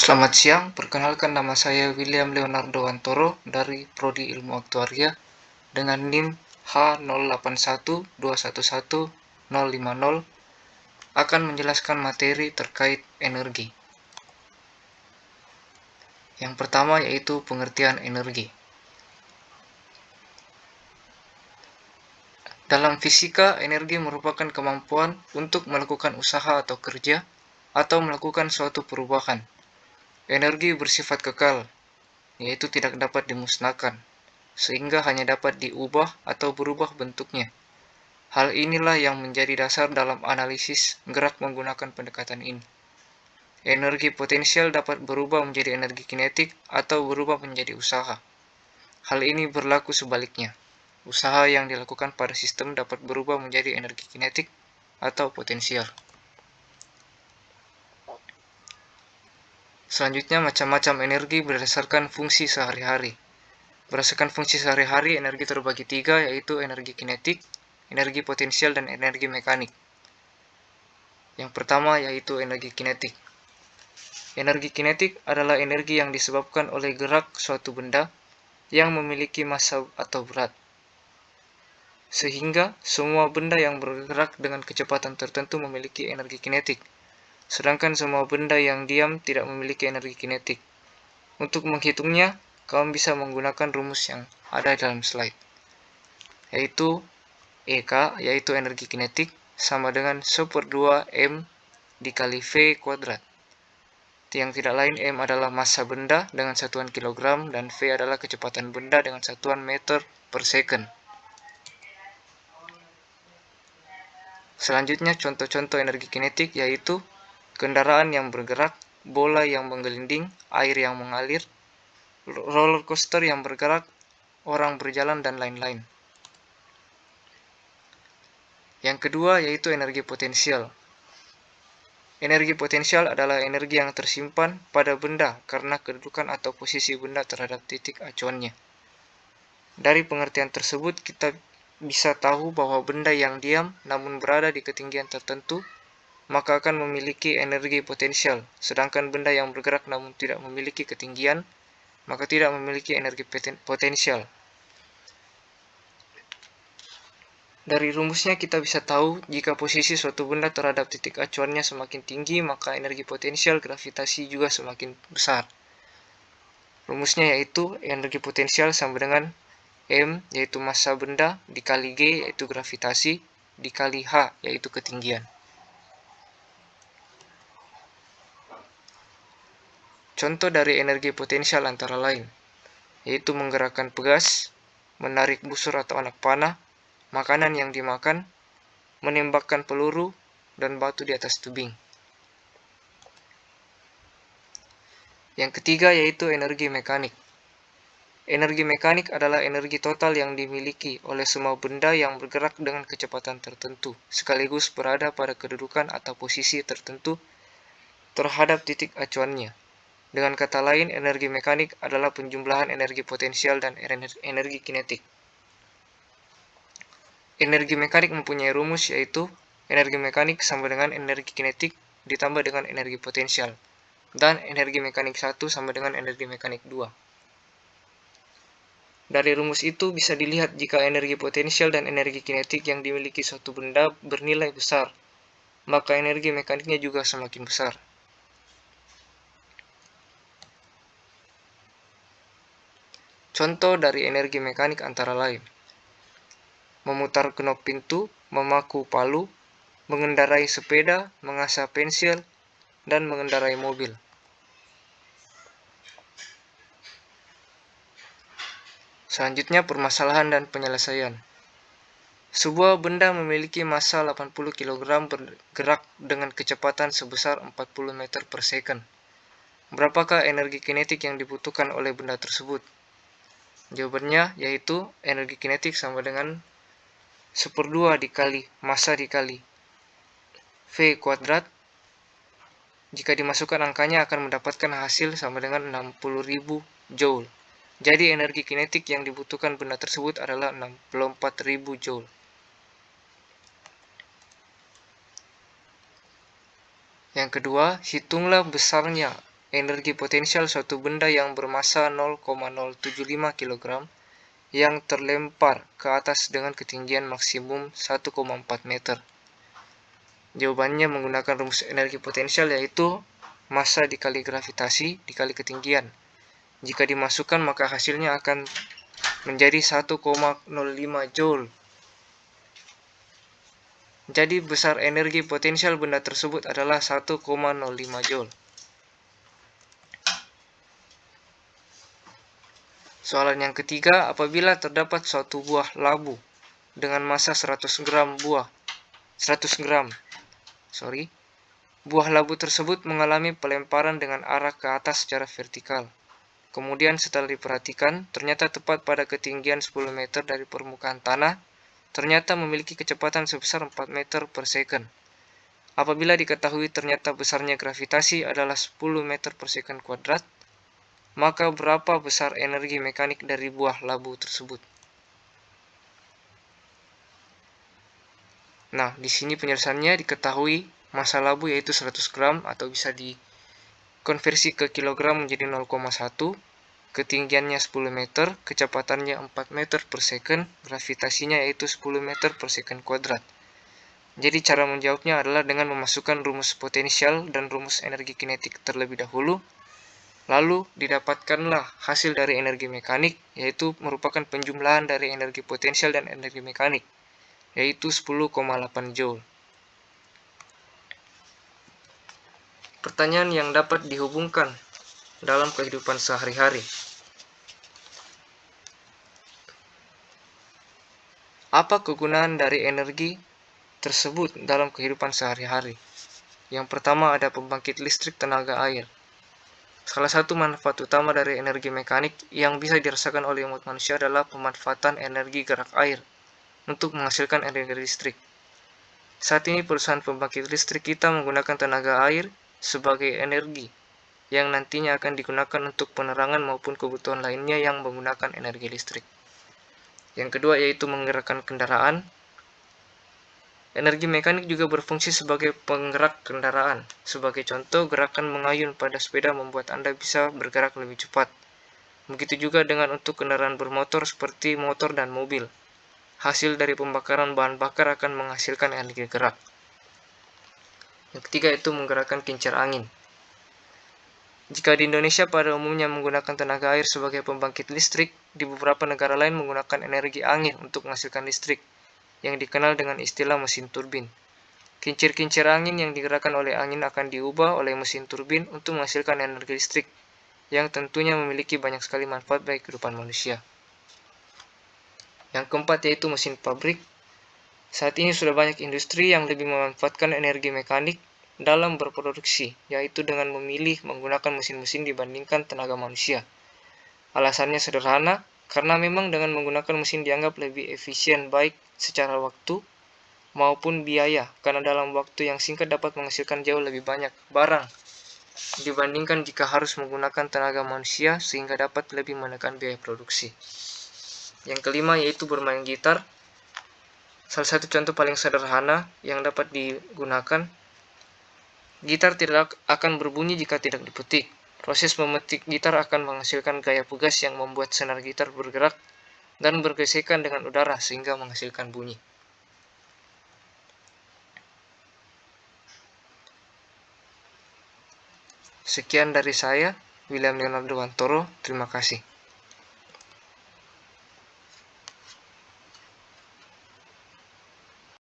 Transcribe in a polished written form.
Selamat siang, perkenalkan nama saya William Leonardo Wantoro dari Prodi Ilmu Aktuaria dengan NIM H0812111050 akan menjelaskan materi terkait energi. Yang pertama yaitu pengertian energi. Dalam fisika, energi merupakan kemampuan untuk melakukan usaha atau kerja atau melakukan suatu perubahan. Energi bersifat kekal, yaitu tidak dapat dimusnahkan, sehingga hanya dapat diubah atau berubah bentuknya. Hal inilah yang menjadi dasar dalam analisis gerak menggunakan pendekatan ini. Energi potensial dapat berubah menjadi energi kinetik atau berubah menjadi usaha. Hal ini berlaku sebaliknya. Usaha yang dilakukan pada sistem dapat berubah menjadi energi kinetik atau potensial. Selanjutnya, macam-macam energi berdasarkan fungsi sehari-hari. Berdasarkan fungsi sehari-hari, energi terbagi tiga, yaitu energi kinetik, energi potensial, dan energi mekanik. Yang pertama yaitu energi kinetik. Energi kinetik adalah energi yang disebabkan oleh gerak suatu benda yang memiliki massa atau berat. Sehingga semua benda yang bergerak dengan kecepatan tertentu memiliki energi kinetik, sedangkan semua benda yang diam tidak memiliki energi kinetik. Untuk menghitungnya, kamu bisa menggunakan rumus yang ada dalam slide, yaitu EK, yaitu energi kinetik, sama dengan 1/2 M dikali V kuadrat. Yang tidak lain, M adalah massa benda dengan satuan kilogram, dan V adalah kecepatan benda dengan satuan meter per second. Selanjutnya, contoh-contoh energi kinetik yaitu kendaraan yang bergerak, bola yang menggelinding, air yang mengalir, roller coaster yang bergerak, orang berjalan, dan lain-lain. Yang kedua yaitu energi potensial. Energi potensial adalah energi yang tersimpan pada benda karena kedudukan atau posisi benda terhadap titik acuannya. Dari pengertian tersebut, kita bisa tahu bahwa benda yang diam namun berada di ketinggian tertentu, maka akan memiliki energi potensial, sedangkan benda yang bergerak namun tidak memiliki ketinggian, maka tidak memiliki energi potensial. Dari rumusnya kita bisa tahu jika posisi suatu benda terhadap titik acuannya semakin tinggi, maka energi potensial gravitasi juga semakin besar. Rumusnya yaitu energi potensial sama dengan M, yaitu massa benda, dikali G, yaitu gravitasi, dikali H, yaitu ketinggian. Contoh dari energi potensial antara lain, yaitu menggerakkan pegas, menarik busur atau anak panah, makanan yang dimakan, menembakkan peluru, dan batu di atas tebing. Yang ketiga yaitu energi mekanik. Energi mekanik adalah energi total yang dimiliki oleh semua benda yang bergerak dengan kecepatan tertentu, sekaligus berada pada kedudukan atau posisi tertentu terhadap titik acuannya. Dengan kata lain, energi mekanik adalah penjumlahan energi potensial dan energi kinetik. Energi mekanik mempunyai rumus yaitu energi mekanik sama dengan energi kinetik ditambah dengan energi potensial, dan energi mekanik 1 sama dengan energi mekanik 2. Dari rumus itu bisa dilihat jika energi potensial dan energi kinetik yang dimiliki suatu benda bernilai besar, maka energi mekaniknya juga semakin besar. Contoh dari energi mekanik antara lain: memutar knop pintu, memaku palu, mengendarai sepeda, mengasah pensil, dan mengendarai mobil. Selanjutnya, permasalahan dan penyelesaian. Sebuah benda memiliki massa 80 kg bergerak dengan kecepatan sebesar 40 meter per second. Berapakah energi kinetik yang dibutuhkan oleh benda tersebut? Jawabannya yaitu energi kinetik sama dengan 1/2 dikali massa dikali V kuadrat. Jika dimasukkan angkanya akan mendapatkan hasil sama dengan 60.000 joule. Jadi energi kinetik yang dibutuhkan benda tersebut adalah 64.000 joule. Yang kedua, hitunglah besarnya energi potensial suatu benda yang bermasa 0,075 kg yang terlempar ke atas dengan ketinggian maksimum 1,4 meter. Jawabannya menggunakan rumus energi potensial, yaitu massa dikali gravitasi dikali ketinggian. Jika dimasukkan maka hasilnya akan menjadi 1,05 Joule. Jadi besar energi potensial benda tersebut adalah 1,05 Joule. Soalan yang ketiga, apabila terdapat suatu buah labu dengan massa 100 gram buah labu tersebut mengalami pelemparan dengan arah ke atas secara vertikal. Kemudian setelah diperhatikan, ternyata tepat pada ketinggian 10 meter dari permukaan tanah, ternyata memiliki kecepatan sebesar 4 meter per second. Apabila diketahui ternyata besarnya gravitasi adalah 10 meter per second kuadrat, maka berapa besar energi mekanik dari buah labu tersebut? Nah, di sini penjelasannya diketahui massa labu yaitu 100 gram atau bisa dikonversi ke kilogram menjadi 0,1, ketinggiannya 10 meter, kecepatannya 4 meter per second, gravitasinya yaitu 10 meter per second kuadrat. Jadi cara menjawabnya adalah dengan memasukkan rumus potensial dan rumus energi kinetik terlebih dahulu, lalu didapatkanlah hasil dari energi mekanik, yaitu merupakan penjumlahan dari energi potensial dan energi mekanik, yaitu 10,8 Joule. Pertanyaan yang dapat dihubungkan dalam kehidupan sehari-hari. Apa kegunaan dari energi tersebut dalam kehidupan sehari-hari? Yang pertama ada pembangkit listrik tenaga air. Salah satu manfaat utama dari energi mekanik yang bisa dirasakan oleh umat manusia adalah pemanfaatan energi gerak air untuk menghasilkan energi listrik. Saat ini perusahaan pembangkit listrik kita menggunakan tenaga air sebagai energi yang nantinya akan digunakan untuk penerangan maupun kebutuhan lainnya yang menggunakan energi listrik. Yang kedua yaitu menggerakkan kendaraan. Energi mekanik juga berfungsi sebagai penggerak kendaraan. Sebagai contoh, gerakan mengayun pada sepeda membuat Anda bisa bergerak lebih cepat. Begitu juga dengan untuk kendaraan bermotor seperti motor dan mobil. Hasil dari pembakaran bahan bakar akan menghasilkan energi gerak. Yang ketiga itu menggerakkan kincir angin. Jika di Indonesia pada umumnya menggunakan tenaga air sebagai pembangkit listrik, di beberapa negara lain menggunakan energi angin untuk menghasilkan listrik, yang dikenal dengan istilah mesin turbin. Kincir-kincir angin yang digerakkan oleh angin akan diubah oleh mesin turbin untuk menghasilkan energi listrik, yang tentunya memiliki banyak sekali manfaat bagi kehidupan manusia. Yang keempat yaitu mesin pabrik. Saat ini sudah banyak industri yang lebih memanfaatkan energi mekanik dalam berproduksi, yaitu dengan memilih menggunakan mesin-mesin dibandingkan tenaga manusia. Alasannya sederhana, karena memang dengan menggunakan mesin dianggap lebih efisien baik secara waktu maupun biaya, karena dalam waktu yang singkat dapat menghasilkan jauh lebih banyak barang dibandingkan jika harus menggunakan tenaga manusia sehingga dapat lebih menekan biaya produksi. Yang kelima yaitu bermain gitar. Salah satu contoh paling sederhana yang dapat digunakan, gitar tidak akan berbunyi jika tidak dipetik. Proses memetik gitar akan menghasilkan gaya pegas yang membuat senar gitar bergerak dan bergesekan dengan udara sehingga menghasilkan bunyi. Sekian dari saya, William Leonardo Wantoro. Terima kasih.